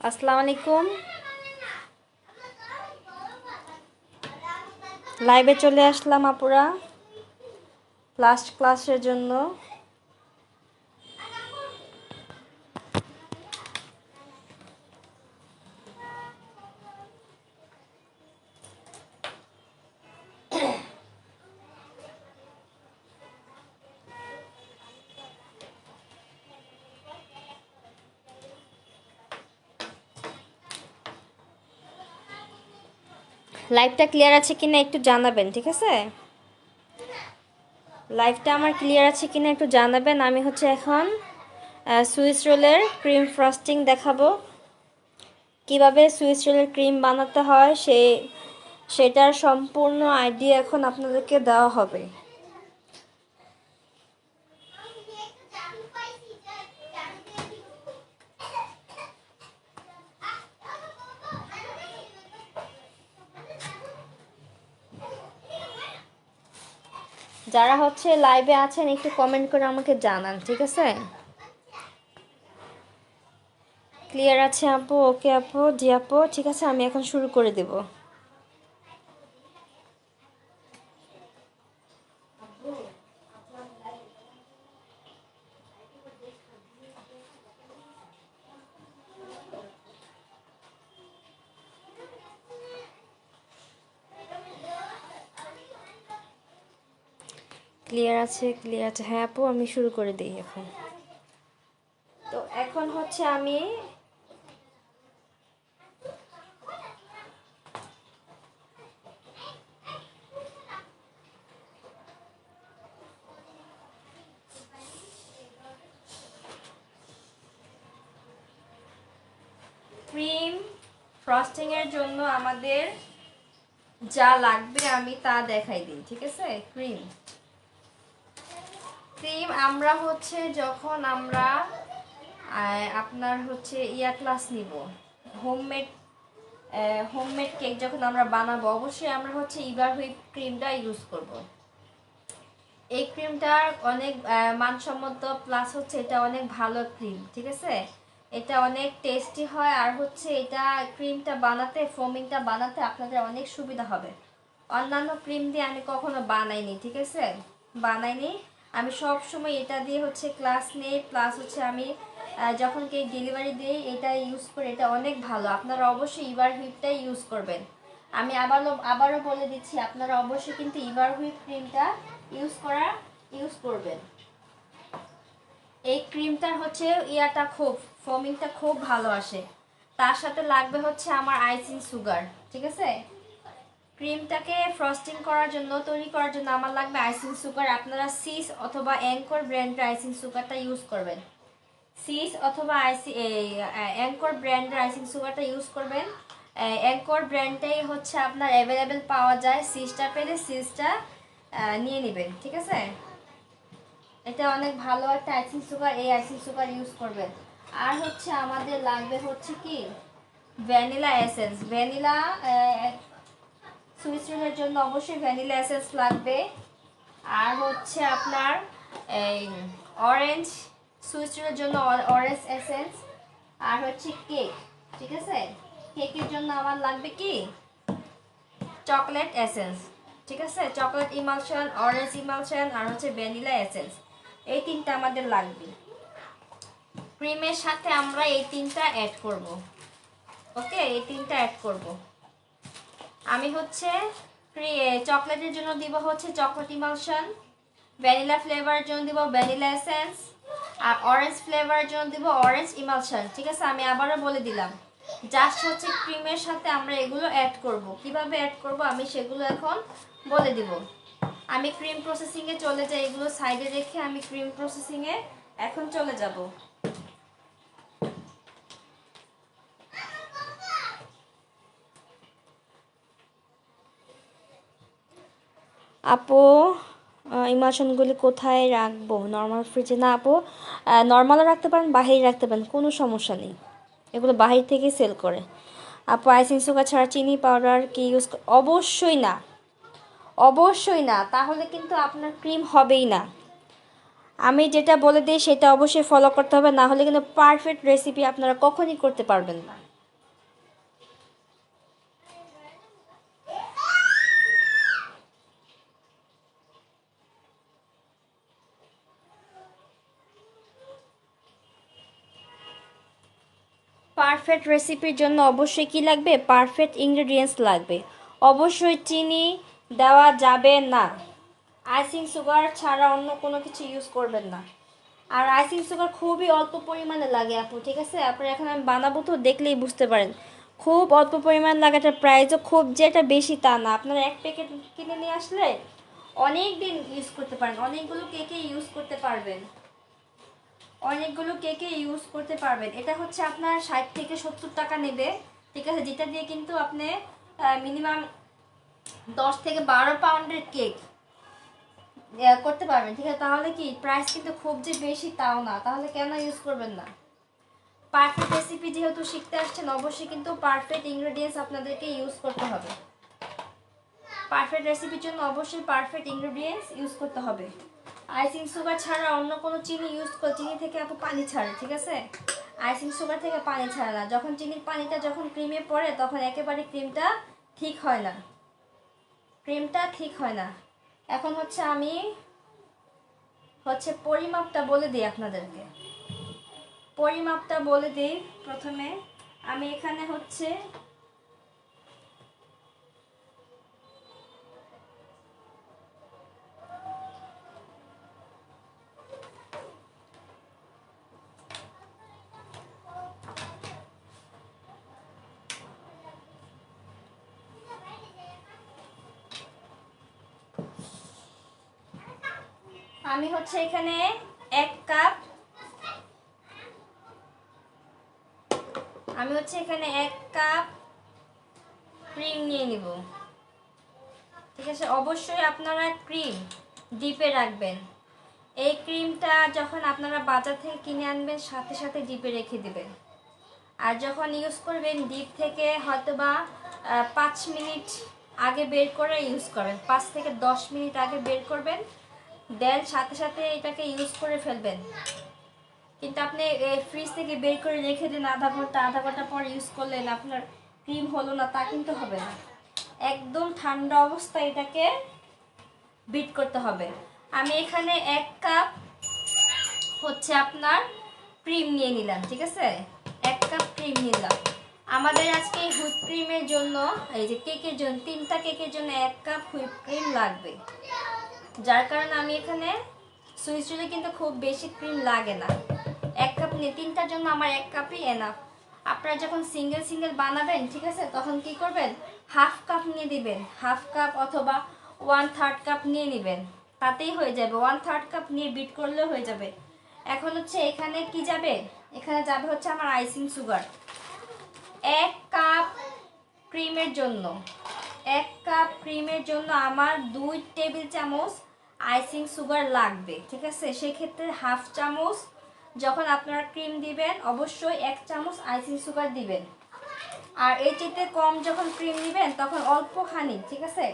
আসসালামু আলাইকুম। লাইভে চলে আসলাম আপুরা লাস্ট ক্লাসের জন্য। লাইভটা ক্লিয়ার আছে কিনা একটু জানাবেন, ঠিক আছে? লাইভটা আমার ক্লিয়ার আছে কিনা একটু জানাবেন। আমি হচ্ছে এখন সুইস রোলের ক্রিম ফ্রস্টিং দেখাবো। কিভাবে সুইস রোলের ক্রিম বানাতে হয় সেটার সম্পূর্ণ আইডিয়া এখন আপনাদেরকে দেওয়া হবে। যারা হচ্ছে লাইভে আছেন একটু কমেন্ট করে আমাকে জানান, ঠিক আছে? ক্লিয়ার আছে আপু? ওকে আপু, জি আপু, ঠিক আছে, আমি এখন শুরু করে দেব। ক্লিয়ার আছে, ক্লিয়ার আছে, হ্যাঁ আপু, আমি শুরু করে দিই এখন। তো এখন হচ্ছে আমি ক্রিম ফ্রস্টিংয়ের জন্য আমাদের যা লাগবে আমি তা দেখাই দিই, ঠিক আছে? ক্রিম ক্রিম আমরা হচ্ছে যখন আমরা আপনার হচ্ছে ক্লাস নিব, হোমমেড হোমমেড কেক যখন আমরা বানাবো, অবশ্যই আমরা হচ্ছে ইভার হুইপ ক্রিমটা ইউজ করব। এই ক্রিমটার অনেক মানসম্মত, প্লাস হচ্ছে এটা অনেক ভালো ক্রিম, ঠিক আছে? এটা অনেক টেস্টি হয়, আর হচ্ছে এটা ক্রিমটা বানাতে, ফোমিংটা বানাতে আপনাদের অনেক সুবিধা হবে। অন্যান্য ক্রিম দিয়ে আমি কখনো বানাইনি, ঠিক আছে? বানাইনি। আমি সব সময় এটা দিয়ে হচ্ছে ক্লাস নেই, প্লাস হচ্ছে আমি যখন কেক ডেলিভারি দিই এটা ইউজ করি। এটা অনেক ভালো, আপনারা অবশ্যই ইভার হুইপটাই ইউজ করবেন। আমি আবারও বলে দিচ্ছি, আপনারা অবশ্যই কিন্তু ইভার হুইপ ক্রিমটা ইউজ করবেন। এই ক্রিমটার হচ্ছে খুব ফোমিংটা খুব ভালো আসে। তার সাথে লাগবে হচ্ছে আমার আইসিং সুগার, ঠিক আছে? ক্রিমটাকে ফ্রস্টিং করার জন্য, তৈরি করার জন্য আমার লাগবে আইসিং সুগার। আপনারা সিস অথবা অ্যাঙ্কর ব্র্যান্ডের আইসিং সুগারটা ইউজ করবেন। সিস অথবা অ্যাঙ্কর ব্র্যান্ডের আইসিং সুগারটা ইউজ করবেন। অ্যাঙ্কর ব্র্যান্ডটাই হচ্ছে আপনার অ্যাভেলেবেল পাওয়া যায়। সিসটা পেলে সিসটা নিয়ে নেবেন, ঠিক আছে? এটা অনেক ভালো একটা আইসিং সুগার, এই আইসিং সুগার ইউজ করবেন। আর হচ্ছে আমাদের লাগবে হচ্ছে কি ভ্যানিলা এসেন্স। ভ্যানিলা সুইস রোলের জন্য অবশ্যই ভ্যানিলা এসেন্স লাগবে। আর হচ্ছে আপনার এই অরেঞ্জ, সুইস রোলের জন্য অরেঞ্জ এসেন্স। আর হচ্ছে কেক, ঠিক আছে? কেকের জন্য আমার লাগবে কি চকলেট এসেন্স, ঠিক আছে? চকলেট ইমালশন, অরেঞ্জ ইমালশন, আর হচ্ছে ভ্যানিলা এসেন্স, এই তিনটা আমাদের লাগবে। ক্রিমের সাথে আমরা এই তিনটা অ্যাড করব। ওকে, এই তিনটা অ্যাড করব। আমি হচ্ছে চকলেটের জন্য দিব হচ্ছে চকলেট ইমালশন, ভ্যানিলা ফ্লেভারের জন্য দিব ভ্যানিলা এসেন্স, আর অরেঞ্জ ফ্লেভারের জন্য দিব অরেঞ্জ ইমালশন, ঠিক আছে? আমি আবারও বলে দিলাম, জাস্ট হচ্ছে ক্রিমের সাথে আমরা এগুলো অ্যাড করব। কিভাবে অ্যাড করব আমি সেগুলো এখন বলে দিব। আমি ক্রিম প্রসেসিংয়ে চলে যাই, এগুলো সাইডে রেখে আমি ক্রিম প্রসেসিংয়ে এখন চলে যাব। আপু, ইমালশনগুলি কোথায় রাখবো? নর্মাল ফ্রিজে? না আপু, নর্মালও রাখতে পারেন, বাহিরে রাখতে পারেন, কোনো সমস্যা নেই। এগুলো বাহির থেকেই সেল করে। আপু, আইসিং সুগার ছাড়া চিনি পাউডার কি ইউজ? অবশ্যই না, অবশ্যই না, তাহলে কিন্তু আপনার ক্রিম হবেই না। আমি যেটা বলে দিই সেটা অবশ্যই ফলো করতে হবে, না হলে কিন্তু পারফেক্ট রেসিপি আপনারা কখনই করতে পারবেন না। পারফেক্ট রেসিপির জন্য অবশ্যই কি লাগবে, পারফেক্ট ইনগ্রেডিয়েন্টস লাগবে। অবশ্যই চিনি দেওয়া যাবে না, আইসিং সুগার ছাড়া অন্য কোনো কিছু ইউজ করবেন না। আর আইসিং সুগার খুবই অল্প পরিমাণে লাগে আপু, ঠিক আছে? আপনার এখন আমি বানাবো তো, দেখলেই বুঝতে পারেন খুব অল্প পরিমাণ লাগাটার প্রাইসও খুব যে এটা বেশি তা না। আপনারা এক প্যাকেট কিনে নিয়ে আসলে অনেক দিন ইউজ করতে পারেন, অনেকগুলো কেকে ইউজ করতে পারবেন, অনেকগুলো কেকে ইউজ করতে পারবেন। এটা হচ্ছে আপনার 60 থেকে 70 টাকা নেবে, ঠিক আছে? যেটা দিয়ে কিন্তু আপনি মিনিমাম 10 থেকে 12 পাউন্ডের কেক করতে পারবেন, ঠিক আছে? তাহলে কি প্রাইস কিন্তু খুব যে বেশি তাও না, তাহলে কেন ইউজ করবেন না? পারফেক্ট রেসিপি যেহেতু শিখতে আসছেন, অবশ্যই কিন্তু পারফেক্ট ইনগ্রেডিয়েন্টস আপনাদেরকে ইউজ করতে হবে। পারফেক্ট রেসিপির জন্য অবশ্যই পারফেক্ট ইনগ্রেডিয়েন্টস ইউজ করতে হবে। আইসিং সুগার ছাড়া অন্য কোনো চিনি ইউজ করে, চিনি থেকে আপু পানি ছাড়ে, ঠিক আছে? আইসিং সুগার থেকে পানি ছাড়ে না। যখন চিনির পানিটা যখন ক্রিমে পড়ে তখন একেবারে ক্রিমটা ঠিক হয় না, ক্রিমটা ঠিক হয় না। এখন হচ্ছে আমি পরিমাপটা বলে দিই আপনাদেরকে, পরিমাপটা বলে দিই। প্রথমে আমি এখানে এখানে 1 কাপ, আমি এখানে 1 কাপ ক্রিম নিয়ে নিব, ঠিক আছে? অবশ্যই আপনারা ক্রিম ডিপে রাখবেন। এই ক্রিমটা যখন আপনারা বাজার থেকে কিনে আনবেন সাথে সাথে ডিপে রেখে দিবেন। আর যখন ইউজ করবেন ডিপ থেকে হয়তোবা 5 মিনিট আগে বের করে ইউজ করবেন, 5 থেকে 10 মিনিট আগে বের করবেন, দেন সাথে সাথে এটাকে ইউজ করে ফেলবেন। কিন্তু আপনি ফ্রিজ থেকে বের করে রেখে দিন আধা ঘন্টা পর ইউজ করলেন, আপনার ক্রিম হলো না, তা কিন্তু হবে না। একদম ঠান্ডা অবস্থায় এটাকে বিট করতে হবে। আমি এখানে 1 কাপ আপনার ক্রিম নিয়ে নিলাম, ঠিক আছে? 1 কাপ ক্রিম নিলাম। আমাদের আজকে হুইপ ক্রিমের জন্য, এই যে কেকের জন্য 3টা কেকের জন্য 1 কাপ হুইপ ক্রিম লাগবে, যার কারণে আমি এখানে সুইচে কিন্তু খুব বেশি ক্রিম লাগে না। 1 কাপ নিয়ে 3টার জন্য আমার 1 কাপই এনাফ। আপনারা যখন সিঙ্গেল সিঙ্গেল বানাবেন, ঠিক আছে, তখন কি করবেন, হাফ কাপ নিয়ে দিবেন, হাফ কাপ অথবা 1/3 কাপ নিয়ে নেবেন, তাতেই হয়ে যাবে। 1/3 কাপ নিয়ে বিট করলেও হয়ে যাবে। এখন এখানে কি যাবে, এখানে যাবে আমার আইসিং সুগার। 1 কাপ ক্রিমের জন্য 1 কাপ ক্রিমের জন্য আমার 2 টেবিল চামচ আইসিং সুগার লাগবে, ঠিক আছে? সেক্ষেত্রে হাফ চামচ যখন আপনারা ক্রিম দিবেন অবশ্যই 1 চামচ আইসিং সুগার দিবেন। আর এই চেয়ে কম যখন ক্রিম দিবেন তখন অল্পখানি, ঠিক আছে,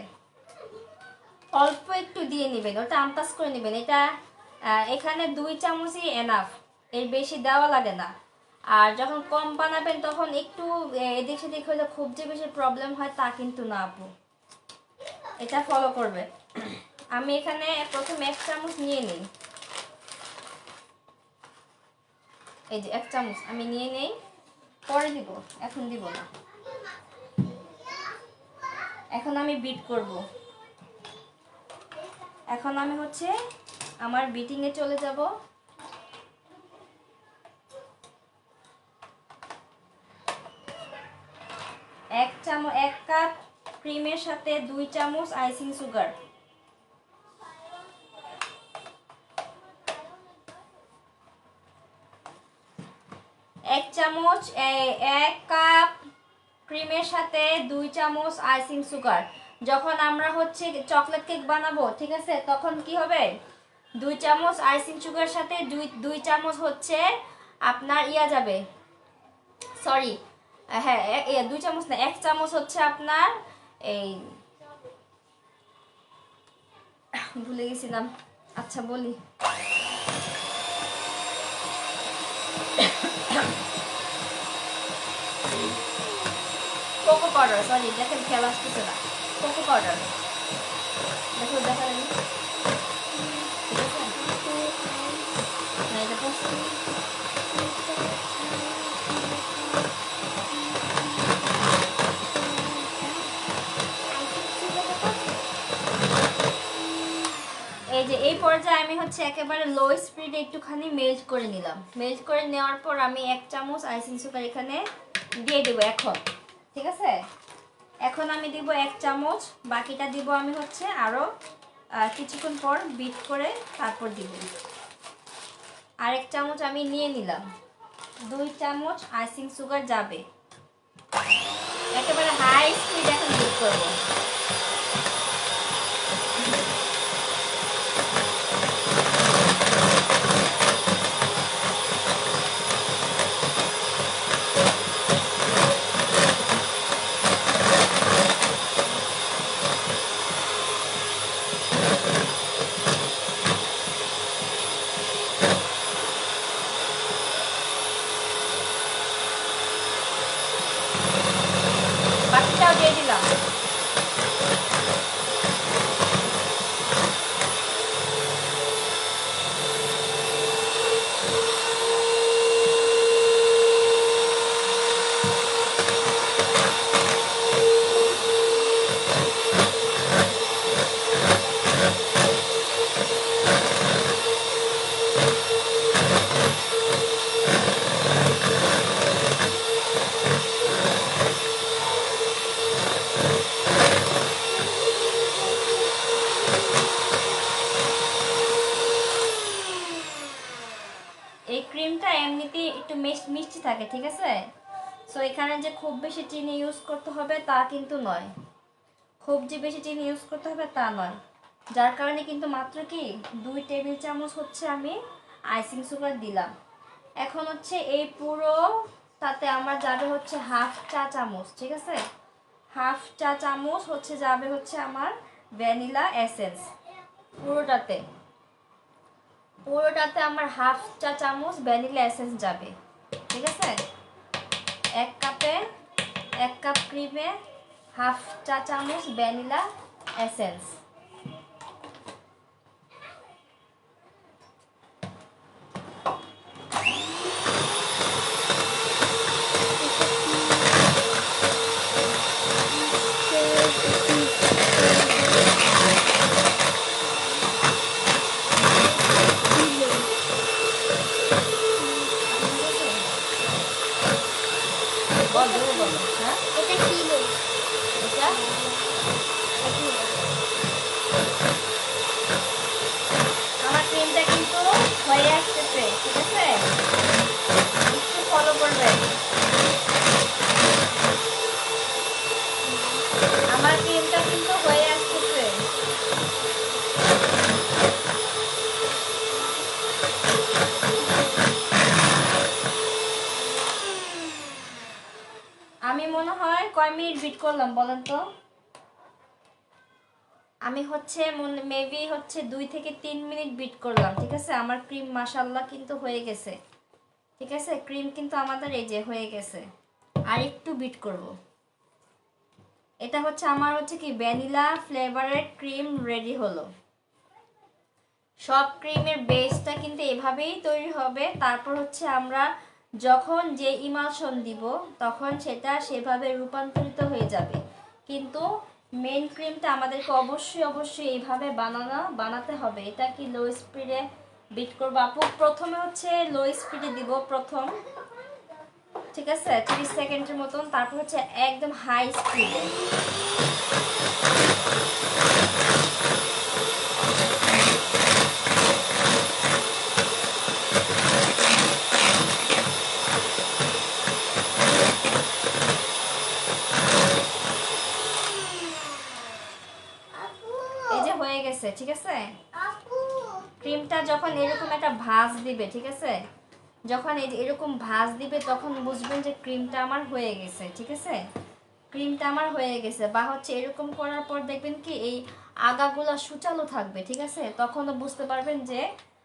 অল্প একটু দিয়ে নেবেন, ওটা আন্দাজ করে নেবেন। এটা এখানে 2 চামচই এনাফ, এর বেশি দেওয়া লাগে না। আর যখন কম বানাবেন তখন একটু এদিক সেদিক হলে খুব যে বেশি প্রবলেম হয় তা কিন্তু না আপু, এটা ফলো করবে। আমি এখানে প্রথম 1 চামচ নিয়ে নিই, এই যে 1 চামচ আমি নিয়ে নেই, পরে দিব, এখন দিব না। এখন আমি বিট করব। এখন আমি আমার বিটিংয়ে চলে যাব। এক কাপ ক্রিমের সাথে 2 চামচ আইসিং সুগার, 1 চামচ 1 কাপ ক্রিমের সাথে 2 চামচ আইসিং সুগার। যখন আমরা চকলেট কেক বানাবো, ঠিক আছে, তখন কি হবে, 2 চামচ আইসিং সুগার সাথে 2 চামচ আপনার যাবে, সরি, হ্যাঁ 2 চামচ না, 1 চামচ আপনার এই ভুলে গেছিলাম, আচ্ছা বলি, কোকো পাউডার, সরি দেখেন খেয়াল আসতেছে না, কোকো পাউডার, দেখো দেখা যায়নি, ঠিক আছে? না এটা যে এই পর্যায়ে আমি হচ্ছে একেবারে লো স্পিডে একটুখানি মেল্ট করে নিলাম। মেল্ট করে নেওয়ার পর আমি 1 চামচ আইসিং সুগার এখানে দিয়ে দেবো এখন। ঠিক আছে, এখন আমি দিব 1 চামচ, বাকিটা দিব আমি হচ্ছে আরও কিছুক্ষণ পর বিট করে তারপর দিব। আর 1 চামচ আমি নিয়ে নিলাম, 2 চামচ আইসিং সুগার যাবে। একেবারে হাই স্পিড এখন বিট করবো। বাকিটাও দিয়ে দিলাম। এই ক্রিমটা এমনিতেই একটু মিষ্টি থাকে, ঠিক আছে। সো এখানে যে খুব বেশি চিনি ইউজ করতে হবে তা কিন্তু নয়, খুব যে বেশি চিনি ইউজ করতে হবে তা নয়। যার কারণে কিন্তু মাত্র কি 2 টেবিল চামচ হচ্ছে আমি আইসিং সুগার দিলাম। এখন হচ্ছে এই পুরো তাতে আমার যাবে হচ্ছে 1/2 চা চামচ, ঠিক আছে। 1/2 চা চামচ হচ্ছে যাবে হচ্ছে আমার ভ্যানিলা এসেন্স। পুরোটাতে আমার 1/2 চা চামচ ভ্যানিলা এসেন্স যাবে, ঠিক আছে। 1 কাপ ক্রিমে 1/2 চা চামচ ভ্যানিলা এসেন্স। আমার ক্রিমটা কিন্তু হয়ে আসতেছে, ঠিক আছে, একটু ফলো করবেন। আমার ক্রিমটা কিন্তু হয়ে আসতেছে। আমি মনে হয় কয় মিনিট বিট করলাম বলেন তো? আমি হচ্ছে মেবি হচ্ছে 2 থেকে 3 মিনিট বিট করলাম, ঠিক আছে। আমার ক্রিম মাশাআল্লাহ কিন্তু হয়ে গেছে, ঠিক আছে। ক্রিম কিন্তু আমাদের এই যে হয়ে গেছে। আর একটু বিট করব। এটা হচ্ছে আমার হচ্ছে কি ভ্যানিলা ফ্লেভারের ক্রিম রেডি হলো। সব ক্রিমের বেসটা কিন্তু এভাবেই তৈরি হবে। তারপর হচ্ছে আমরা যখন যে ইমালশন দিব তখন সেটা সেভাবে রূপান্তরিত হয়ে যাবে। কিন্তু মেন ক্রিমটা আমাদেরকে অবশ্যই এইভাবে বানাতে হবে। এটা কি লো স্পিডে বিট করবো আপু? প্রথমে হচ্ছে লো স্পিডে দিব প্রথম, ঠিক আছে, 30 সেকেন্ডের মতন। তারপর হচ্ছে একদম হাই স্পিডে। এই যে হয়ে গেছে, ঠিক আছে। ক্রিমটা যখন এরকম একটা ভাঁজ দিবে, ঠিক আছে, যখন এরকম ভাঁজ দিবে তখন বুঝবেন যে ক্রিমটা আমার হয়ে গেছে, ঠিক আছে। ক্রিমটা আমার হয়ে গেছে। বা হচ্ছে এরকম করার পর দেখবেন কি এই আগাগুলো সুচালো থাকবে, ঠিক আছে। তখনও বুঝতে পারবেন যে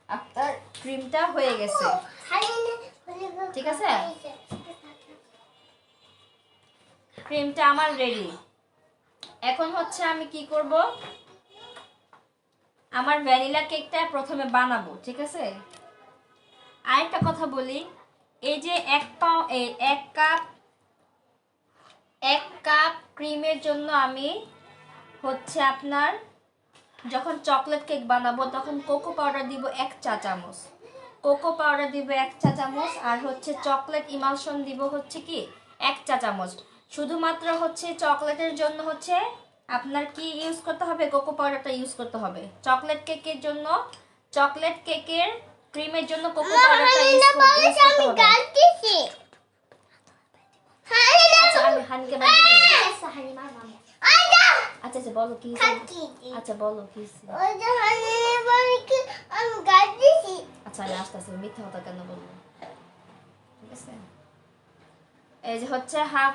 আপনার ক্রিমটা হয়ে গেছে, ঠিক আছে। ক্রিমটা আমার রেডি। এখন হচ্ছে আমি কি করব, আমার ভ্যানিলা কেকটা প্রথমে বানাবো, ঠিক আছে। আরেকটা কথা বলি, এই যে 1 কাপ ক্রিমের জন্য আমি হচ্ছে আপনার যখন চকলেট কেক বানাবো তখন কোকো পাউডার দিব 1 চা চামচ, কোকো পাউডার দিব 1 চা চামচ, আর হচ্ছে চকলেট ইমালশন দিব হচ্ছে কি 1 চা চামচ। শুধুমাত্র হচ্ছে চকলেটের জন্য হচ্ছে আপনার কি ইউজ করতে হবে, কোকো পাউডারটা ইউজ করতে হবে। চকলেট কেকের জন্য, চকলেট কেকের ক্রিমের জন্য কোকো পাউডারটা ইউজ করতে হবে। আচ্ছা আমি হানিকে বাদ দিই। আচ্ছা আচ্ছা বলো কি হয়েছে? আচ্ছা বলো কি হয়েছে? আচ্ছা আমি আসতেছি, মিথ্যা কথা কেন বলবো? ঠিক আছে, এই যে হচ্ছে হাফ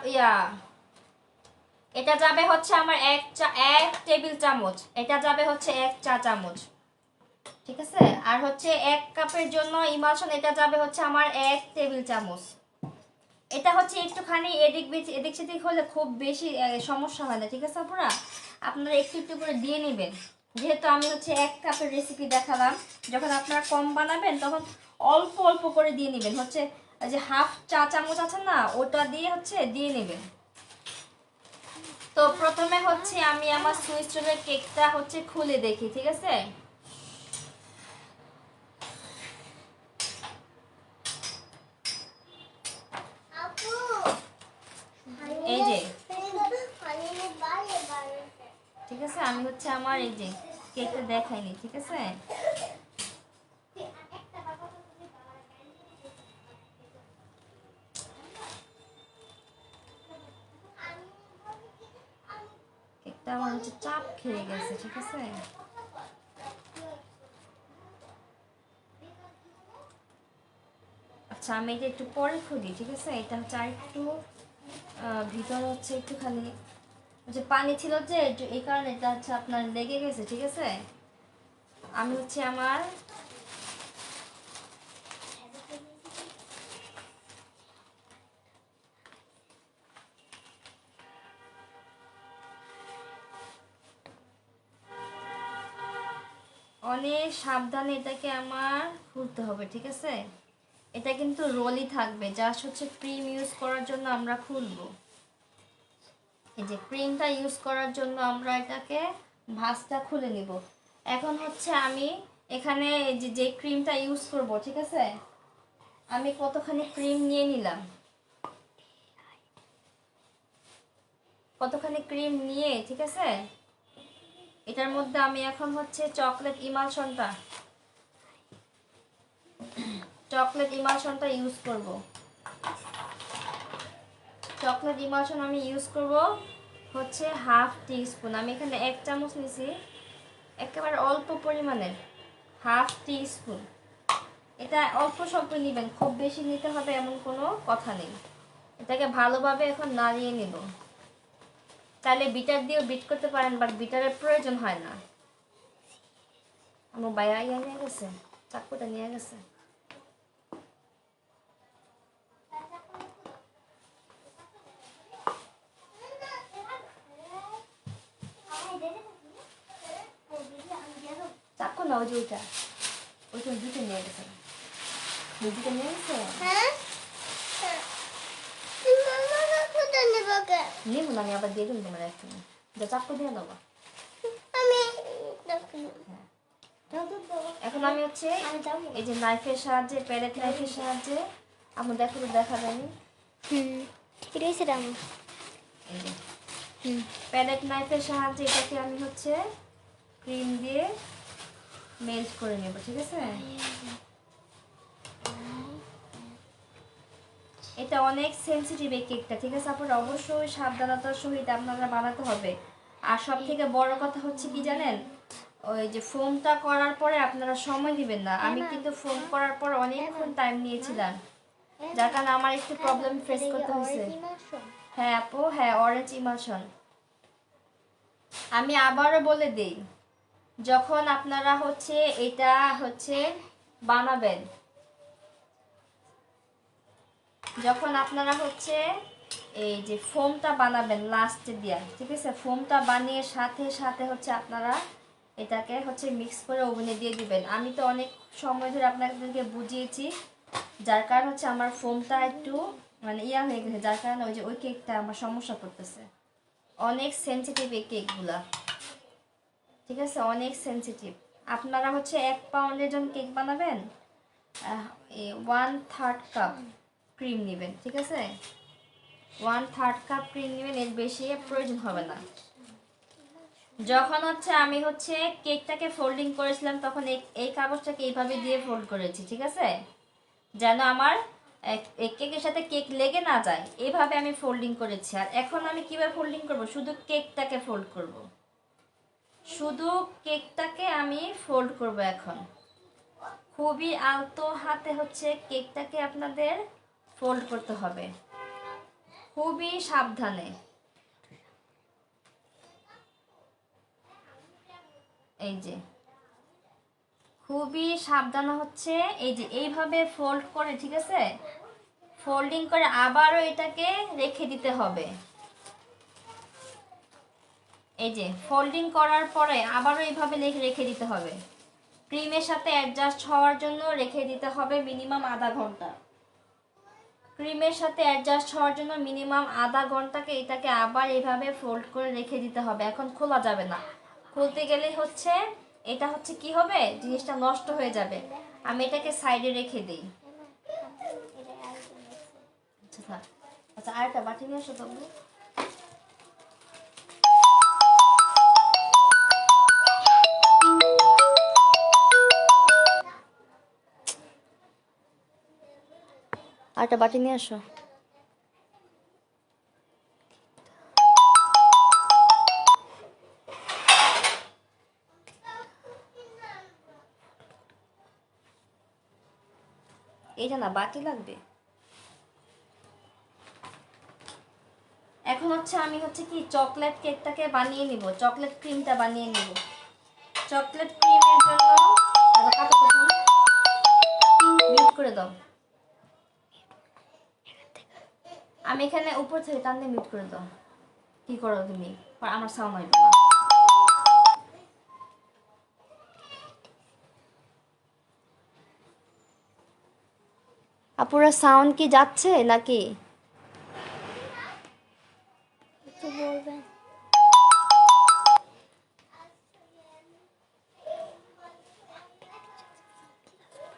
এটা যাবে হচ্ছে আমার 1 টেবিল চামচ, এটা যাবে হচ্ছে 1 চা চামচ। ঠিক আছে, আর হচ্ছে 1 কাপের জন্য ইমালশন, এটা যাবে হচ্ছে আমার 1 টেবিল চামচ। এটা হচ্ছে একটুখানি এদিক সেদিক হলে খুব বেশি সমস্যা হয় না। ঠিক আছে আপুরা, আপনারা একটু একটু করে দিয়ে নেবেন। যেহেতু আমি হচ্ছে 1 কাপের রেসিপি দেখালাম, যখন আপনারা কম বানাবেন তখন অল্প অল্প করে দিয়ে নেবেন। হচ্ছে যে হাফ চা চামচ আছে না, ওটা দিয়ে হচ্ছে দিয়ে নেবেন। তো প্রথমে হচ্ছে আমি আমার সুইস রোলের কেকটা হচ্ছে খুলে দেখি। ঠিক আছে, এই যে ঠিক আছে, আমি হচ্ছে আমার এই যে কেকটা দেখাইনি। ঠিক আছে, কেকটা আমার হচ্ছে চাপ খেয়ে গেছে। ঠিক আছে, আচ্ছা আমি এটা একটু পরে খুলি। ঠিক আছে, এটা হচ্ছে আর একটু ভিতরে হচ্ছে একটুখানি যে পানি ছিল যে এই কারণে এটা হচ্ছে আপনার লেগে গেছে। ঠিক আছে, আমি হচ্ছে আমার অনেক সাবধানে এটাকে আমার খুলতে হবে। ঠিক আছে, এটা কিন্তু রোলই থাকবে, জাস্ট হচ্ছে ক্রিম ইউজ করার জন্য আমরা খুলবো। এই যে ক্রিমটা ইউজ করার জন্য আমরা এটাকে ভাঁজটা খুলে নিব। এখন হচ্ছে আমি এখানে যে ক্রিমটা ইউজ করব, ঠিক আছে, আমি কতখানি ক্রিম নিয়ে নিলাম, কতখানি ক্রিম নিয়ে ঠিক আছে, এটার মধ্যে আমি এখন হচ্ছে চকলেট ইমালশনটা ইউজ করব। চকলেট ইমালশন আমি ইউজ করব হচ্ছে হাফ টি স্পুন। আমি এখানে 1 চামচ নিছি, একেবারে অল্প পরিমাণের হাফ টি স্পুন। এটা অল্প স্বল্প নেবেন, খুব বেশি নিতে হবে এমন কোনো কথা নেই। এটাকে ভালোভাবে এখন নাড়িয়ে নেব। তাহলে বিটার দিয়েও বিট করতে পারেন, বাট বিটারের প্রয়োজন হয় না। আমার বাইরে নিয়ে গেছে, চাকুটা নিয়ে গেছে। চাকু না, ওই যে ওইটা দুটো নিয়ে গেছে, দুটো নিয়ে গেছে। নিব না, আমি আবার দিয়ে দেবো তোমার একটু, যা চাকু দিয়ে দেবো। এখন আমি হচ্ছে এই যে নাইফের সাহায্যে, প্যালেট নাইফের সাহায্যে, আমার দেখা যায়নি। এই যে প্যালেট নাইফের সাহায্যে এটাকে আমি হচ্ছে ক্রিম দিয়ে মেল্ট করে নেব। ঠিক আছে, এটা অনেক সেনসিটিভ এই কেকটা। ঠিক আছে, আপনারা অবশ্যই সাবধানতার সহিত আপনারা বানাতে হবে। আর সব থেকে বড় কথা হচ্ছে কি জানেন, ওই যে ফোমটা করার পরে আপনারা সময় দিবেন না। আমি কিন্তু ফোম করার পর অনেকক্ষণ টাইম নিয়েছিলাম, যার কারণে আমার একটু প্রবলেম ফেস করতে হয়েছে। হ্যাঁ আপু, হ্যাঁ অরেঞ্জ ইমালশন। আমি আবারও বলে দিই, যখন আপনারা হচ্ছে এটা হচ্ছে বানাবেন, যখন আপনারা হচ্ছে এই যে ফোমটা বানাবেন লাস্টে দিয়া, ঠিক আছে, ফোমটা বানিয়ে সাথে সাথে হচ্ছে আপনারা এটাকে হচ্ছে মিক্স করে ওভেনে দিয়ে দিবেন। আমি তো অনেক সময় ধরে আপনাদেরকে বুঝিয়েছি, যার কারণ হচ্ছে আমার ফোমটা একটু মানে হয়ে গেছে, যার কারণে ওই যে ওই কেকটা আমার সমস্যা করতেছে। অনেক সেনসিটিভ এই কেকগুলা। ঠিক আছে, অনেক সেনসিটিভ। আপনারা হচ্ছে 1 পাউন্ডের জন্য কেক বানাবেন, 1/3 কাপ ক্রিম নেবেন। ঠিক আছে, 1/3 কাপ ক্রিম নেবেন, এর বেশি প্রয়োজন হবে না। যখন হচ্ছে আমি হচ্ছে কেকটাকে ফোল্ডিং করেছিলাম তখন এই কাগজটাকে এইভাবে দিয়ে ফোল্ড করেছি। ঠিক আছে, যেন আমার কেকের সাথে কেক লেগে না যায়, এইভাবে আমি ফোল্ডিং করেছি। আর এখন আমি কিভাবে ফোল্ডিং করব, শুধু কেকটাকে ফোল্ড করব, শুধু কেকটাকে আমি ফোল্ড করব। এখন খুবই আলতো হাতে হচ্ছে কেকটাকে আপনাদের ফোল্ড করতে হবে, খুবই সাবধানে। এই যে খুবই সাবধানে হচ্ছে এই যে এইভাবে ফোল্ড করে, ঠিক আছে, ফোল্ডিং করে আবারও এটাকে রেখে দিতে হবে। এই যে ফোল্ডিং করার পরে আবারও এইভাবে রেখে দিতে হবে, ক্রিমের সাথে অ্যাডজাস্ট হওয়ার জন্য রেখে দিতে হবে মিনিমাম আধা ঘন্টা। ক্রিমের সাথে অ্যাডজাস্ট হওয়ার জন্য মিনিমাম আধা ঘন্টাকে এটাকে আবার এইভাবে ফোল্ড করে রেখে দিতে হবে। এখন খোলা যাবে না, খুলতে গেলে হচ্ছে এটা হচ্ছে কি হবে, জিনিসটা নষ্ট হয়ে যাবে। আমি এটাকে সাইডে রেখে দিই। আচ্ছা আরেকটা বাটি নিয়ে আসো তবু। আরেকটা বাটি নিয়ে আসো। এইটা না, বাটি লাগবে। এখন হচ্ছে আমি হচ্ছে কি চকলেট কেকটাকে বানিয়ে নিব, চকলেট ক্রিমটা বানিয়ে নিব। চকলেট ক্রিমের জন্য মিট করে দাও। আমি এখানে উপর থেকে টান দিয়ে মিট করে দাও। কি করো তুমি, আমার সাউন্ড হইবে না। আপুরা সাউন্ড কি যাচ্ছে নাকি বলবেন?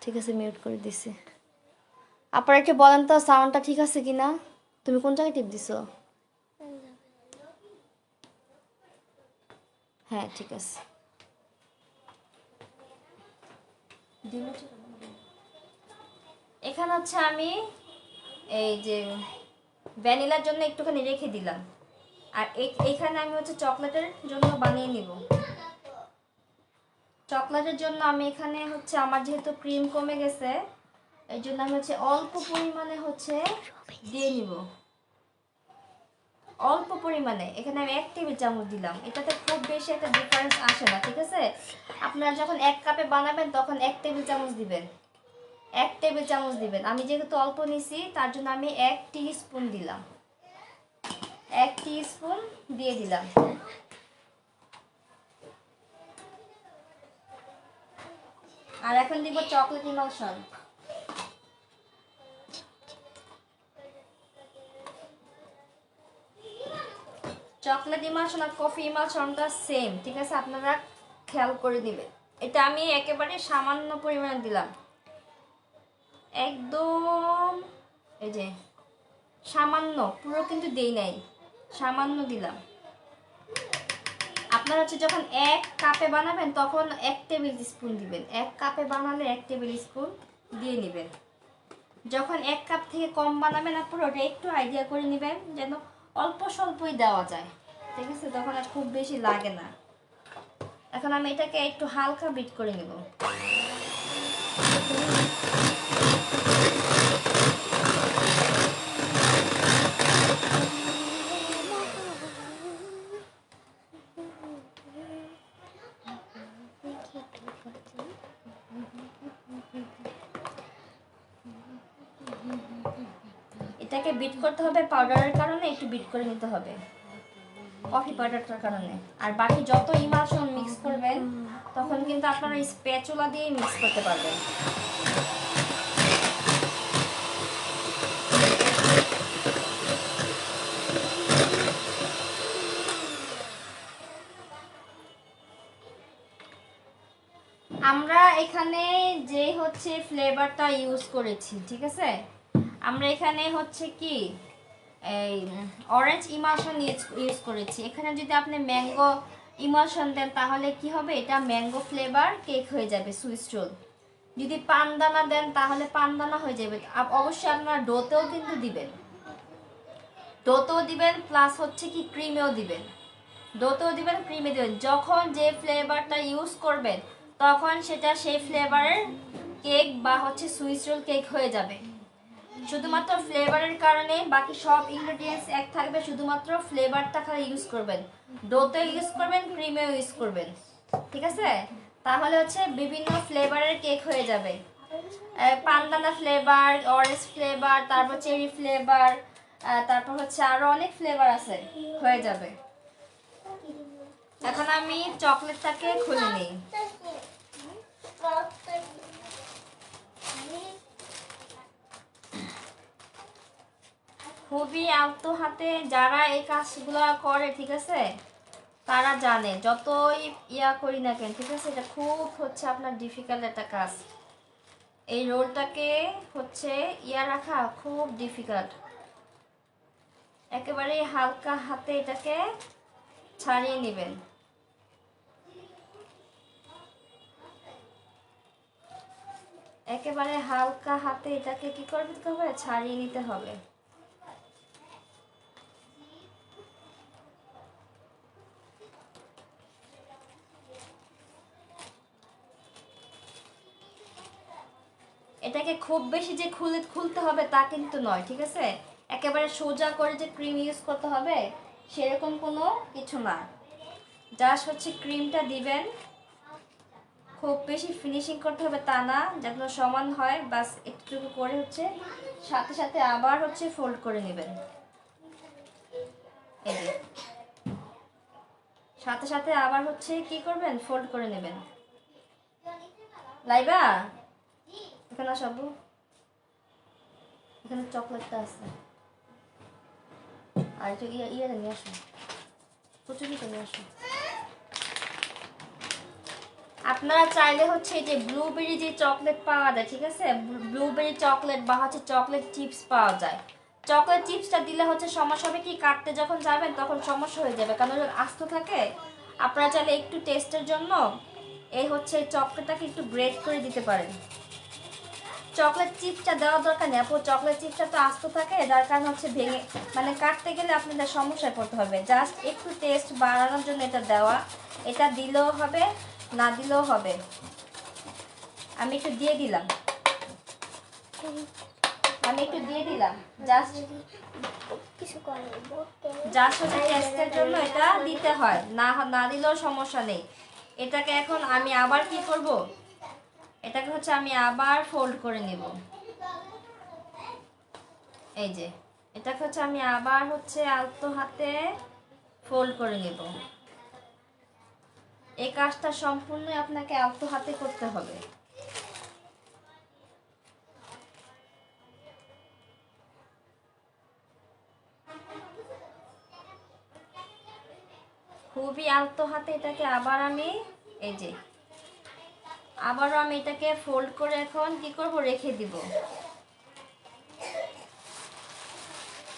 ঠিক আছে, মিউট করে দিছি। আপনারা একটু বলেন তো সাউন্ডটা ঠিক আছে কিনা। তুমি কোন জায়গায় টিপ দিছো? হ্যাঁ ঠিক আছে। এখানে হচ্ছে আমি এই যে ভ্যানিলার জন্য একটুখানি রেখে দিলাম, আর এইখানে আমি হচ্ছে চকলেটের জন্য বানিয়ে নিব। চকলেটের জন্য আমি এখানে হচ্ছে আমার যেহেতু ক্রিম কমে গেছে, এই জন্য আমি হচ্ছে অল্প পরিমাণে হচ্ছে দিয়ে নিব, অল্প পরিমাণে। এখানে আমি 1 টেবিল চামচ দিলাম, এটাতে খুব বেশি একটা ডিফারেন্স আসে না। ঠিক আছে, আপনারা যখন 1 কাপে বানাবেন তখন 1 টেবিল চামচ দিবেন, 1 টেবিল চামচ দিবেন। আমি যেহেতু অল্প নিছি তার জন্য আমি 1 টিস্পুন দিলাম, 1 টিস্পুন দিয়ে দিলাম। আর এখন দিব চকলেট ইমালশন। চকলেট ইমালশন আর কফি ইমালশনটা সেম, ঠিক আছে, আপনারা খেয়াল করে দিবেন। এটা আমি একেবারে সামান্য পরিমাণে দিলাম, একদম এই যে সামান্য, পুরো কিন্তু দেই নাই, সামান্য দিলাম। আপনারা হচ্ছে যখন 1 কাপে বানাবেন তখন 1 টেবিল স্পুন দিবেন, 1 কাপে বানালে 1 টেবিল স্পুন দিয়ে নেবেন। যখন 1 কাপ থেকে কম বানাবেন আপনারা ওটা একটু আইডিয়া করে নেবেন যেন অল্প স্বল্পই দেওয়া যায়। ঠিক আছে, তখন আর খুব বেশি লাগে না। এখন আমি এটাকে একটু হালকা বিট করে নেব। এটাকে বিট করতে হবে পাউডারের কারণে, একটু বিট করে নিতে হবে কফি পাউডারটার কারণে। আর বাকি যত ইমালশন মিক্স করবেন তখন কিন্তু আপনারা স্প্যাচুলা দিয়ে মিক্স করতে পারবেন। আমরা এখানে যে হচ্ছে ফ্লেভারটা ইউজ করেছি, ঠিক আছে, আমরা এখানে হচ্ছে কি এই অরেঞ্জ ইমালশন ইউজ করেছি। এখানে যদি আপনি ম্যাঙ্গো ইমালশন দেন তাহলে কি হবে, এটা ম্যাঙ্গো ফ্লেভার কেক হয়ে যাবে, সুইস রোল। যদি পানদানা দেন তাহলে পানদানা হয়ে যাবে। অবশ্যই আপনারা ডোতেও কিন্তু দিবেন, ডোতেও দিবেন প্লাস হচ্ছে কি ক্রিমেও দিবেন, ডোতেও দিবেন ক্রিমে দিবেন। যখন যে ফ্লেভারটা ইউজ করবেন তখন সেটা সেই ফ্লেভারের কেক বা হচ্ছে সুইস রোল কেক হয়ে যাবে। শুধুমাত্র ফ্লেভারের কারণে বাকি সব ইনগ্রেডিয়েন্টস এক থাকবে, শুধুমাত্র ফ্লেভারটা খালি ইউজ করবেন, ডোতে ইউজ করবেন, ক্রিমেও ইউজ করবেন, ঠিক আছে। তাহলে হচ্ছে বিভিন্ন ফ্লেভারের কেক হয়ে যাবে, পানদানা ফ্লেভার, অরেঞ্জ ফ্লেভার, তারপর চেরি ফ্লেভার, তারপর হচ্ছে আরো অনেক ফ্লেভার আছে, হয়ে যাবে। এখন আমি চকলেটটাকে খুলে নিই। খুবই আলতো হাতে যারা এই কাজগুলো করে, ঠিক আছে, তারা জানে যতই ইয়া করি না কেন, ঠিক আছে, এটা খুব হচ্ছে আপনার ডিফিকাল্ট একটা কাজ। এই রোলটাকে হচ্ছে ইয়া রাখা খুব ডিফিকাল্ট। একেবারে হালকা হাতে এটাকে ছাড়িয়ে নেবেন। একেবারে হালকা হাতে এটাকে কি করতে হবে, ছাড়িয়ে নিতে হবে। এটাকে খুব বেশি যে খুলতে হবে তা কিন্তু নয়, ঠিক আছে। একেবারে সোজা করে যে ক্রিম ইউজ করতে হবে সেরকম কোনো কিছু না, জাস্ট হচ্ছে ক্রিমটা দিবেন। খুব বেশি ফিনিশিং করতে হবে তা না, যেন সমান হয়, বাস একটুকু করে হচ্ছে সাথে সাথে আবার হচ্ছে ফোল্ড করে নেবেন। এই যে সাথে সাথে আবার হচ্ছে কি করবেন, ফোল্ড করে নেবেন। লাইবা এখানে সব, এখানে চকলেটটা আছে, আর একটু ইয়ে নিয়ে আসো, কচুরিটা নিয়ে আসো। আপনারা চাইলে হচ্ছে এই যে ব্লুবেরি যে চকলেট পাওয়া যায়, ঠিক আছে, ব্লুবেরি চকলেট বা হচ্ছে চকলেট চিপস পাওয়া যায়। চকলেট চিপসটা দিলে হচ্ছে সমস্যা হবে কি, কাটতে যখন যাবেন তখন সমস্যা হয়ে যাবে, কারণ আস্ত থাকে। আপনারা চাইলে একটু টেস্টের জন্য এই হচ্ছে চকলেটটাকে একটু গ্রেট করে দিতে পারেন। চকলেট চিপসটা দেওয়ার দরকার নেই আপু, চকলেট চিপসটা তো আস্ত থাকে, যার কারণে হচ্ছে ভেঙে মানে কাটতে গেলে আপনাদের সমস্যায় পড়তে হবে। জাস্ট একটু টেস্ট বাড়ানোর জন্য এটা দেওয়া, এটা দিলেও হবে না দিলেও হবে। আমি একটু দিয়ে দিলাম, আমি একটু দিয়ে দিলাম, জাস্ট জাস্ট হচ্ছে টেস্টের জন্য এটা দিতে হয়, না না দিলেও সমস্যা নেই। এটাকে এখন আমি আবার কি করব, এটাকে হচ্ছে আমি আবার ফোল্ড করে নেব। এই যে এটাকে হচ্ছে আমি আবার হচ্ছে আলতো হাতে ফোল্ড করে নেব। এই কাজটা সম্পূর্ণ আপনাকে আলতো হাতে করতে হবে। খুবই আলতো হাতে এটাকে আবার আমি এই যে আবারও আমি এটাকে ফোল্ড করে এখন কি করব, রেখে দিব।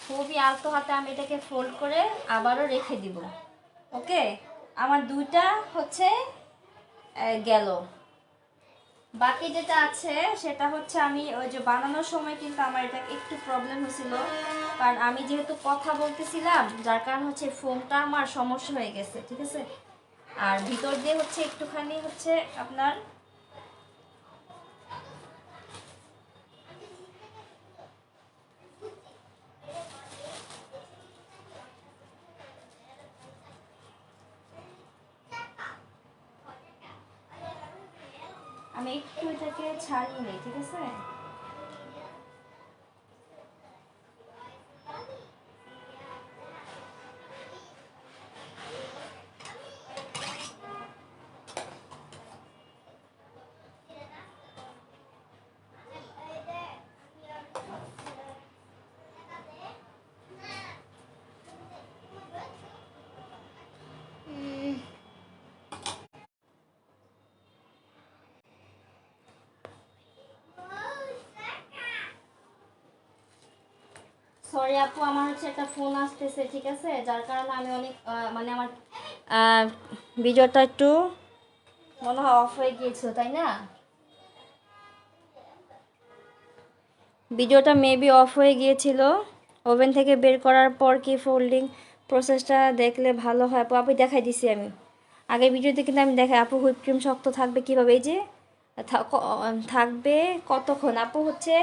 খুবই আলতো হাতে আমি এটাকে ফোল্ড করে আবারও রেখে দিব। ওকে, আমার দুইটা হচ্ছে গেল। বাকি যেটা আছে সেটা হচ্ছে আমি ওই যে বানানোর সময় কিন্তু আমার এটা একটু প্রবলেম হয়েছিল, কারণ আমি যেহেতু কথা বলতেছিলাম যার কারণে হচ্ছে ফোনটা আমার সমস্যা হয়ে গেছে, ঠিক আছে। আর ভিতর দিয়ে হচ্ছে একটুখানি হচ্ছে আপনার আমি একটু এটাকে ছাড়িয়ে নিই, ঠিক আছে। সরি আপু, আমার হচ্ছে একটা ফোন আসতেছে, ঠিক আছে, যার কারণে আমি অনেক মানে আমার ভিডিওটা একটু মনে হয় অফ হয়ে গিয়েছিল, তাই না? ভিডিওটা মেবি অফ হয়ে গিয়েছিল। ওভেন থেকে বের করার পর কি ফোল্ডিং প্রসেসটা দেখলে ভালো হয় আপু। আপু দেখাই দিছি আমি আগের ভিডিওতে, কিন্তু আমি দেখাই আপু হুইপ ক্রিম শক্ত থাকবে কীভাবে, এই যে থাকবে কতক্ষণ আপু হচ্ছে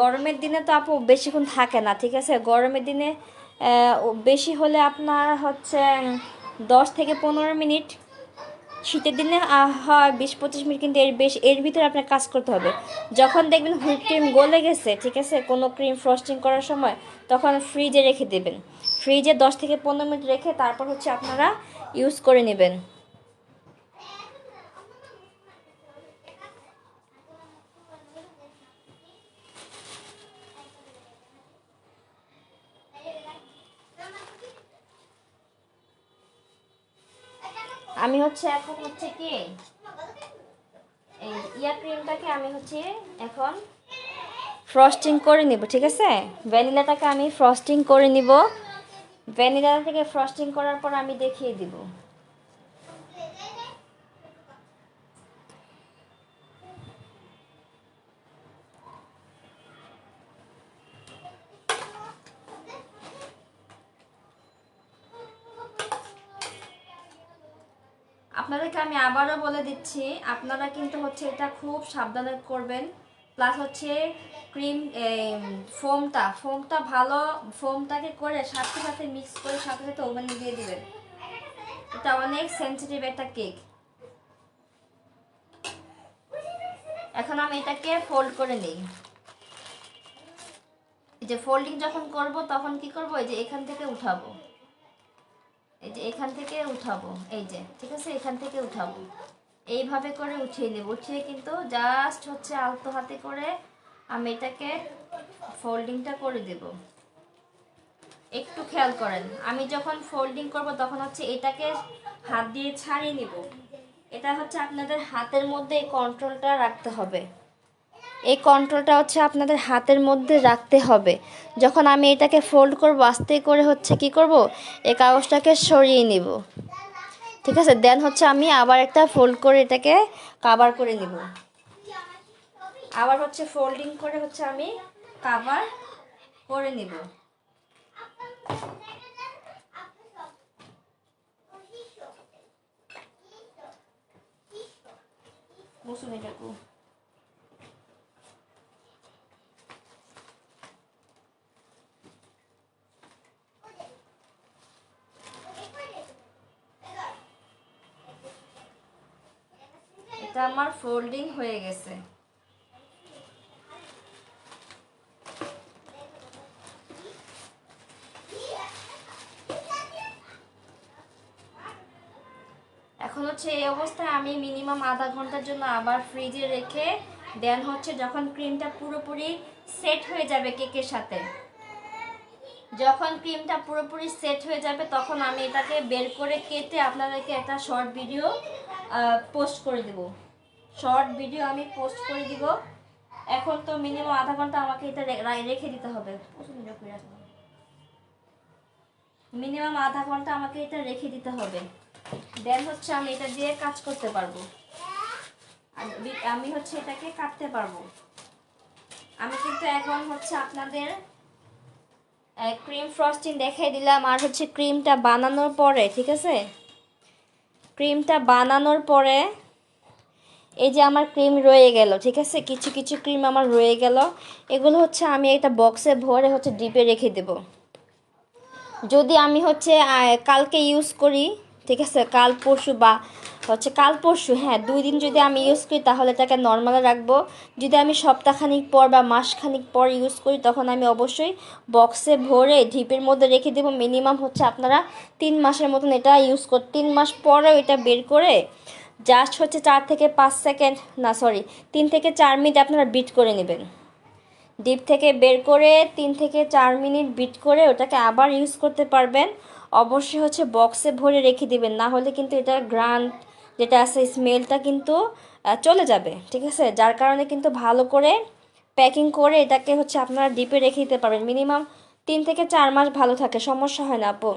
গরমের দিনে তো আপু বেশিক্ষণ থাকে না, ঠিক আছে। গরমের দিনে বেশি হলে আপনার হচ্ছে 10 থেকে 15 মিনিট, শীতের দিনে হয় 20-25 মিনিট, কিন্তু এর ভিতরে আপনার কাজ করতে হবে। যখন দেখবেন হুইপ ক্রিম গলে গেছে, ঠিক আছে, কোনো ক্রিম ফ্রস্টিং করার সময়, তখন ফ্রিজে রেখে দেবেন। ফ্রিজে 10 থেকে 15 মিনিট রেখে তারপর হচ্ছে আপনারা ইউজ করে নেবেন। আমি হচ্ছে এখন হচ্ছে কি এই ক্রিমটাকে আমি হচ্ছে এখন ফ্রস্টিং করে নিব, ঠিক আছে। ভ্যানিলাটাকে আমি ফ্রস্টিং করে নিব। ভ্যানিলা থেকে ফ্রস্টিং করার পর আমি দেখিয়ে দিব। আপনাদেরকে আমি আবারও বলে দিচ্ছি, আপনারা কিন্তু হচ্ছে এটা খুব সাবধানে করবেন। প্লাস হচ্ছে ক্রিম ফোমটা ভালো, ফোমটাকে করে সাথে সাথে মিক্স করে সাথে সাথে ওভেনে দিয়ে দিবেন। এটা অনেক সেন্সিটিভ একটা কেক। এখন আমি এটাকে ফোল্ড করে নিই। এই যে ফোল্ডিং যখন করব তখন কি করব, এই যে এখান থেকে উঠাবো, এই যে এখান থেকে উঠাবো, এই যে, ঠিক আছে, এখান থেকে উঠাবো, এইভাবে করে উঠিয়ে নেব। উঠিয়ে কিন্তু জাস্ট হচ্ছে আলতো হাতে করে আমি এটাকে ফোল্ডিংটা করে দেব। একটু খেয়াল করেন, আমি যখন ফোল্ডিং করব তখন হচ্ছে এটাকে হাত দিয়ে ছাড়িয়ে নিব। এটা হচ্ছে আপনাদের হাতের মধ্যে এই কন্ট্রোলটা রাখতে হবে। এই কন্ট্রোলটা হচ্ছে আপনাদের হাতের মধ্যে রাখতে হবে। যখন আমি এটাকে ফোল্ড করব আস্তে করে হচ্ছে কি করব, এই কাগজটাকে সরিয়ে নিব, ঠিক আছে। দেন হচ্ছে আমি আবার একটা ফোল্ড করে এটাকে কাভার করে নিব। আবার হচ্ছে ফোল্ডিং করে হচ্ছে আমি কাভার করে নিব। বসুন এটাকু। এটা আমার ফোল্ডিং হয়ে গেছে। এখন হচ্ছে এই অবস্থায় আমি মিনিমাম আধা ঘন্টার জন্য আবার ফ্রিজে রেখে দেন হচ্ছে যখন ক্রিমটা পুরোপুরি সেট হয়ে যাবে কেকের সাথে, যখন ক্রিমটা পুরোপুরি সেট হয়ে যাবে তখন আমি এটাকে বের করে কেটে আপনাদেরকে একটা শর্ট ভিডিও পোস্ট করে দেব। শর্ট ভিডিও আমি পোস্ট করে দিব। এখন তো মিনিমাম আধা ঘন্টা আমাকে এটা রেখে দিতে হবে। মিনিমাম আধা ঘন্টা আমাকে এটা রেখে দিতে হবে। দেন হচ্ছে আমি এটা দিয়ে কাজ করতে পারবো, আমি হচ্ছে এটাকে কাটতে পারবো। আমি কিন্তু এখন হচ্ছে আপনাদের ক্রিম ফ্রস্টিং দেখাই দিলাম, আর হচ্ছে ক্রিমটা বানানোর পরে, ঠিক আছে, ক্রিমটা বানানোর পরে এই যে আমার ক্রিম রয়ে গেল, ঠিক আছে, কিছু কিছু ক্রিম আমার রয়ে গেল। এগুলো হচ্ছে আমি একটা বক্সে ভরে হচ্ছে ডিপে রেখে দেব। যদি আমি হচ্ছে কালকে ইউজ করি, ঠিক আছে, কাল পরশু বা হচ্ছে কাল পরশু, হ্যাঁ 2 দিন যদি আমি ইউজ করি তাহলে এটাকে নর্মালে রাখবো। যদি আমি সপ্তাহখানিক পর বা মাসখানিক পর ইউজ করি তখন আমি অবশ্যই বক্সে ভরে ডিপের মধ্যে রেখে দেবো। মিনিমাম হচ্ছে আপনারা 3 মাসের মতন এটা ইউজ 3 মাস পরেও এটা বের করে জাস্ট হচ্ছে 4 থেকে 5 সেকেন্ড, না সরি 3 থেকে 4 মিনিট আপনারা বিট করে নেবেন। ডিপ থেকে বের করে 3 থেকে 4 মিনিট বিট করে ওটাকে আবার ইউজ করতে পারবেন। অবশ্যই হচ্ছে বক্সে ভরে রেখে দিবেন, না হলে কিন্তু এটার গ্রান্ট যেটা আছে স্মেলটা কিন্তু চলে যাবে, ঠিক আছে। যার কারণে কিন্তু ভালো করে প্যাকিং করে এটাকে হচ্ছে আপনারা ডিপে রেখে দিতে পারবেন। মিনিমাম 3 থেকে 4 মাস ভালো থাকে, সমস্যা হয় না আপু।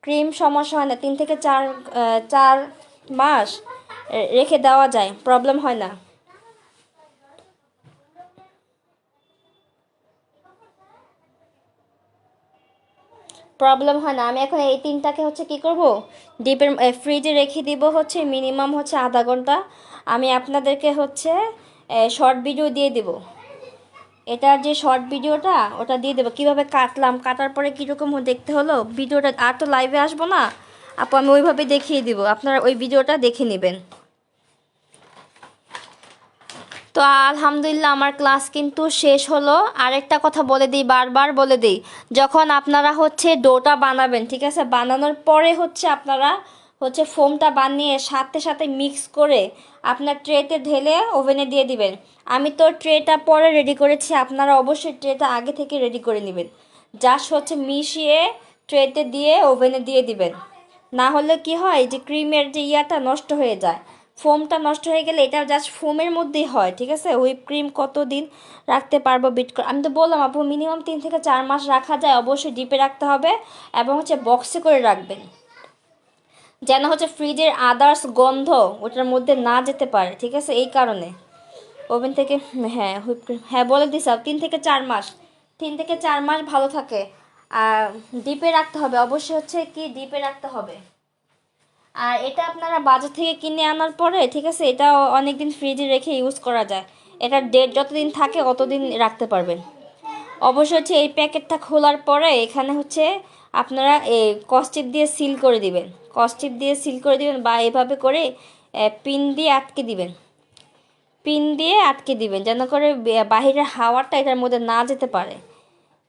ক্রিম সমস্যা হয় না, 3 থেকে 4 মাস রেখে দেওয়া যায়, প্রবলেম হয় না। প্রবলেম হয় না। আমি এখন এই 3টাকে হচ্ছে কি করব, ডিপের ফ্রিজে রেখে দিব হচ্ছে মিনিমাম হচ্ছে আধা ঘন্টা। আমি আপনাদেরকে হচ্ছে শর্ট ভিডিও দিয়ে দিব, এটার যে শর্ট ভিডিওটা ওটা দিয়ে দেবো, কীভাবে কাটলাম, কাটার পরে কীরকম দেখতে হলো ভিডিওটা। আর তো লাইভে আসবো না আপু, আমি ওইভাবে দেখিয়ে দিব, আপনারা ওই ভিডিওটা দেখে নেবেন। তো আলহামদুলিল্লাহ আমার ক্লাস কিন্তু শেষ হলো। আরেকটা কথা বলে দিই, বারবার বলে দিই, যখন আপনারা হচ্ছে ডোটা বানাবেন, ঠিক আছে, বানানোর পরে হচ্ছে আপনারা হচ্ছে ফোমটা বানিয়ে সাথে সাথে মিক্স করে আপনার ট্রেতে ঢেলে ওভেনে দিয়ে দিবেন। আমি তো ট্রেটা পরে রেডি করেছি, আপনারা অবশ্যই ট্রেটা আগে থেকে রেডি করে নেবেন। জাস্ট হচ্ছে মিশিয়ে ট্রেতে দিয়ে ওভেনে দিয়ে দিবেন। না হলে কি হয় যে ক্রিমের যে ইয়াটা নষ্ট হয়ে যায়, ফোমটা নষ্ট হয়ে গেলে, এটা জাস্ট ফোমের মধ্যেই হয়, ঠিক আছে। হুইপ ক্রিম কতদিন রাখতে পারবো বিট করে, আমি তো বললাম আপু মিনিমাম 3 থেকে 4 মাস রাখা যায়। অবশ্যই ডিপে রাখতে হবে এবং হচ্ছে বক্সে করে রাখবেন, যেন হচ্ছে ফ্রিজের আদার্স গন্ধ ওটার মধ্যে না যেতে পারে, ঠিক আছে, এই কারণে। ওভেন থেকে, হ্যাঁ হুইপ ক্রিম, হ্যাঁ বলে দিস, 3 থেকে 4 মাস, 3 থেকে 4 মাস ভালো থাকে। আর ডিপে রাখতে হবে, অবশ্যই হচ্ছে কি ডিপে রাখতে হবে। আর এটা আপনারা বাজার থেকে কিনে আনার পরে, ঠিক আছে, এটা অনেক দিন ফ্রিজে রেখে ইউজ করা যায়। এটার ডেট যতদিন থাকে অতদিন রাখতে পারবেন। অবশ্যই হচ্ছে এই প্যাকেটটা খোলার পরে এখানে হচ্ছে আপনারা এই কস্টিপ দিয়ে সিল করে দিবেন, কস্টিপ দিয়ে সিল করে দিবেন, বা এভাবে করে পিন দিয়ে আটকে দিবেন, পিন দিয়ে আটকে দিবেন, যেন করে বাহিরের হাওয়াটা এটার মধ্যে না যেতে পারে।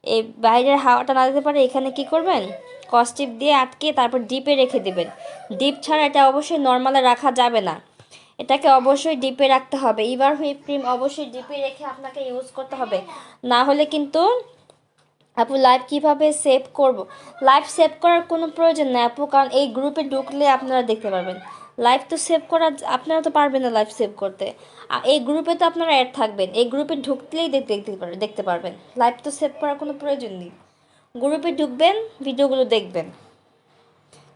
এই বাইরের হাওয়াটা না যেতে পারে, এখানে কি করবেন, কস্টিপ দিয়ে আটকে তারপর ডিপে রেখে দিবেন। ডিপ ছাড়া এটা অবশ্যই নর্মালে রাখা যাবে না, এটাকে অবশ্যই ডিপে রাখতে হবে। এবার হুইপ ক্রিম অবশ্যই ডিপে রেখে আপনাকে ইউজ করতে হবে, না হলে কিন্তু আপু লাইভ কিভাবে সেভ করব, লাইভ সেভ করার কোনো প্রয়োজন নেই আপু, কারণ এই গ্রুপে ঢুকলে আপনারা দেখতে পারবেন। লাইভ তো সেভ করা আপনারা তো পারবেন না লাইভ সেভ করতে, এই গ্রুপে তো আপনারা অ্যাড থাকবেন, এই গ্রুপে ঢুকলেই দেখতে পারবেন। লাইভ তো সেভ করার কোনো প্রয়োজন নেই, গ্রুপে ঢুকবেন, ভিডিওগুলো দেখবেন,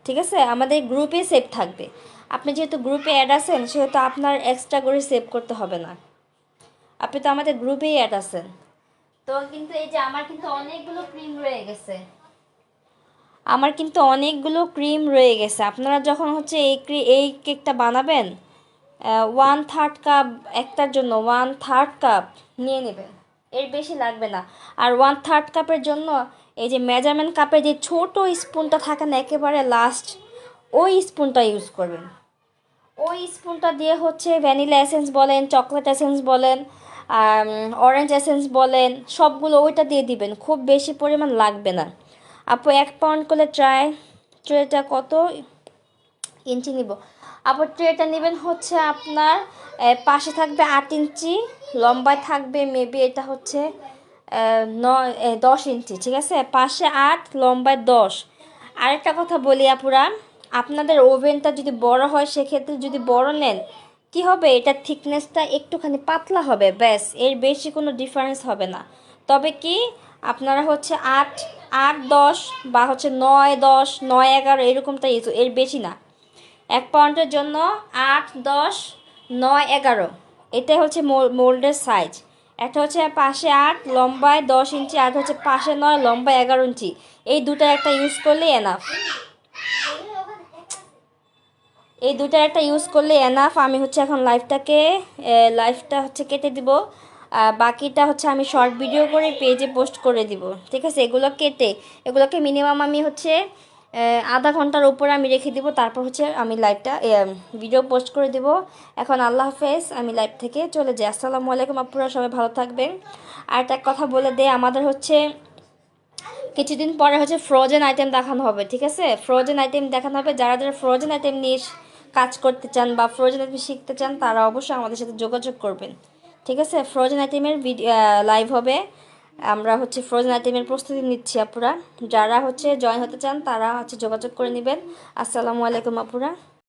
ঠিক আছে, আমাদের গ্রুপে সেভ থাকবে। আপনি যেহেতু গ্রুপে অ্যাড আছেন সেহেতু আপনার এক্সট্রা করে সেভ করতে হবে না, আপনি তো আমাদের গ্রুপেই অ্যাড আছেন। তো কিন্তু এই যে আমার কিন্তু অনেকগুলো ক্রিম রয়ে গেছে, আমার কিন্তু অনেকগুলো ক্রিম রয়ে গেছে। আপনারা যখন হচ্ছে এই কেকটা বানাবেন, 1/3 কাপ, একটার জন্য 1/3 কাপ নিয়ে নেবেন, এর বেশি লাগবে না। আর 1/3 কাপের জন্য এই যে মেজারমেন্ট কাপের যে ছোট স্পুনটা থাকে না একেবারে লাস্ট, ওই স্পুনটা ইউজ করবেন। ওই স্পুনটা দিয়ে হচ্ছে ভ্যানিলা এসেন্স বলেন, চকলেট এসেন্স বলেন, অরেঞ্জ এসেন্স বলেন, সবগুলো ওইটা দিয়ে দিবেন, খুব বেশি পরিমাণ লাগবে না আপু। 1 পাউন্ড করলে ট্রেটা কত ইঞ্চি নিব আপু? ট্রেটা নেবেন হচ্ছে আপনার পাশে থাকবে 8 ইঞ্চি, লম্বায় থাকবে মেবি এটা হচ্ছে 10 ইঞ্চি, ঠিক আছে, পাশে 8, লম্বায় 10। আরেকটা কথা বলি আপুরা, আপনাদের ওভেনটা যদি বড় হয় সেক্ষেত্রে যদি বড় নেন কি হবে, এটার থিকনেসটা একটুখানি পাতলা হবে, ব্যাস, এর বেশি কোনো ডিফারেন্স হবে না। তবে কি আপনারা হচ্ছে 8, 10 বা হচ্ছে 9, 10, 9, 11 এরকমটা এর বেশি না। 1 পাউন্ডের জন্য 8, 10, 9, 11 এটাই হচ্ছে মোল্ডের সাইজ। একটা হচ্ছে পাশে 8, লম্বায় 10 ইঞ্চি, আর হচ্ছে পাশে 9, লম্বায় 11 ইঞ্চি। এই দুটার একটা ইউজ করলেই এনাফ, এই দুটার একটা ইউজ করলে এনাফ। আমি হচ্ছে এখন লাইভটা হচ্ছে কেটে দিব, বাকিটা হচ্ছে আমি শর্ট ভিডিও করে পেজে পোস্ট করে দিব, ঠিক আছে। এগুলোকে মিনিমাম আমি হচ্ছে আধা ঘন্টার উপরে আমি রেখে দিব, তারপর হচ্ছে আমি ভিডিও পোস্ট করে দিব। এখন আল্লাহ হাফেজ, আমি লাইভ থেকে চলে যাই। আসসালামু আলাইকুম আপুরা, সবাই ভালো থাকবেন। আর একটা কথা বলে দে, আমাদের হচ্ছে কিছুদিন পরে হচ্ছে ফ্রোজেন আইটেম দেখানো হবে, ঠিক আছে, ফ্রোজেন আইটেম দেখানো হবে। যারা যারা ফ্রোজেন আইটেম নিয়ে কাজ করতে চান বা ফ্রোজেন আইটেম শিখতে চান তারা অবশ্যই আমাদের সাথে যোগাযোগ করবেন, ঠিক আছে। ফ্রোজেন আইটেমের লাইভ হবে, আমরা হচ্ছে ফ্রোজেন আইটেমের প্রস্তুতি নিচ্ছি আপুরা। যারা হচ্ছে জয়েন হতে চান তারা হচ্ছে যোগাযোগ করে নেবেন। আসসালামু আলাইকুম আপুরা।